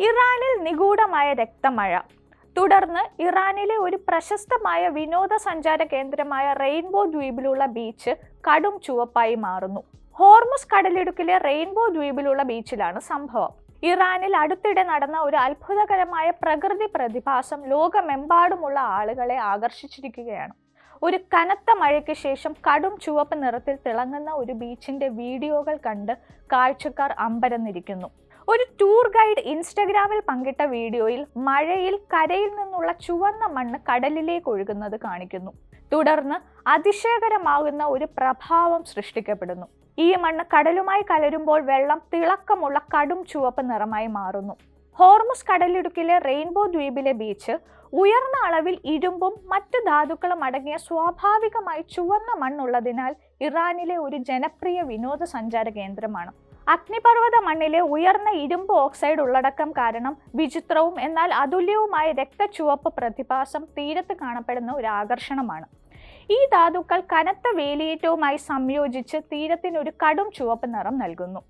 ഇറാനിൽ നിഗൂഢമായ രക്തമഴ. തുടർന്ന് ഇറാനിലെ ഒരു പ്രശസ്തമായ വിനോദസഞ്ചാര കേന്ദ്രമായ റെയിൻബോ ദ്വീപിലുള്ള ബീച്ച് കടും ചുവപ്പായി മാറുന്നു. ഹോർമുസ് കടലിടുക്കിലെ റെയിൻബോ ദ്വീപിലുള്ള ബീച്ചിലാണ് സംഭവം. ഇറാനിൽ അടുത്തിടെ നടന്ന ഒരു അത്ഭുതകരമായ പ്രകൃതി പ്രതിഭാസം ലോകമെമ്പാടുമുള്ള ആളുകളെ ആകർഷിച്ചിരിക്കുകയാണ്. ഒരു കനത്ത മഴയ്ക്ക് ശേഷം കടും ചുവപ്പ് നിറത്തിൽ തിളങ്ങുന്ന ഒരു ബീച്ചിന്റെ വീഡിയോകൾ കണ്ട് കാഴ്ചക്കാർ അമ്പരന്നിരിക്കുന്നു. ഒരു ടൂർ ഗൈഡ് ഇൻസ്റ്റഗ്രാമിൽ പങ്കിട്ട വീഡിയോയിൽ മഴയിൽ കരയിൽ നിന്നുള്ള ചുവന്ന മണ്ണ് കടലിലേക്ക് ഒഴുകുന്നത് കാണിക്കുന്നു. തുടർന്ന് അതിശയകരമാകുന്ന ഒരു പ്രഭാവം സൃഷ്ടിക്കപ്പെടുന്നു. ഈ മണ്ണ് കടലുമായി കലരുമ്പോൾ വെള്ളം തിളക്കമുള്ള കടും ചുവപ്പ് നിറമായി മാറുന്നു. ഹോർമുസ് കടലിടുക്കിലെ റെയിൻബോ ദ്വീപിലെ ബീച്ച് ഉയർന്ന അളവിൽ ഇരുമ്പും മറ്റ് ധാതുക്കളും അടങ്ങിയ സ്വാഭാവികമായി ചുവന്ന മണ്ണുള്ളതിനാൽ ഇറാനിലെ ഒരു ജനപ്രിയ വിനോദസഞ്ചാര കേന്ദ്രമാണ്. അഗ്നിപർവ്വത മണ്ണിലെ ഉയർന്ന ഇരുമ്പ് ഓക്സൈഡ് ഉള്ളടക്കം കാരണം വിചിത്രവും എന്നാൽ അതുല്യവുമായ രക്തചുവപ്പ് പ്രതിഭാസം തീരത്ത് കാണപ്പെടുന്ന ഒരു ആകർഷണമാണ്. ഈ ധാതുക്കൾ കനത്ത വേലിയേറ്റവുമായി സംയോജിച്ച് തീരത്തിന് ഒരു കടും ചുവപ്പ് നിറം നൽകുന്നു.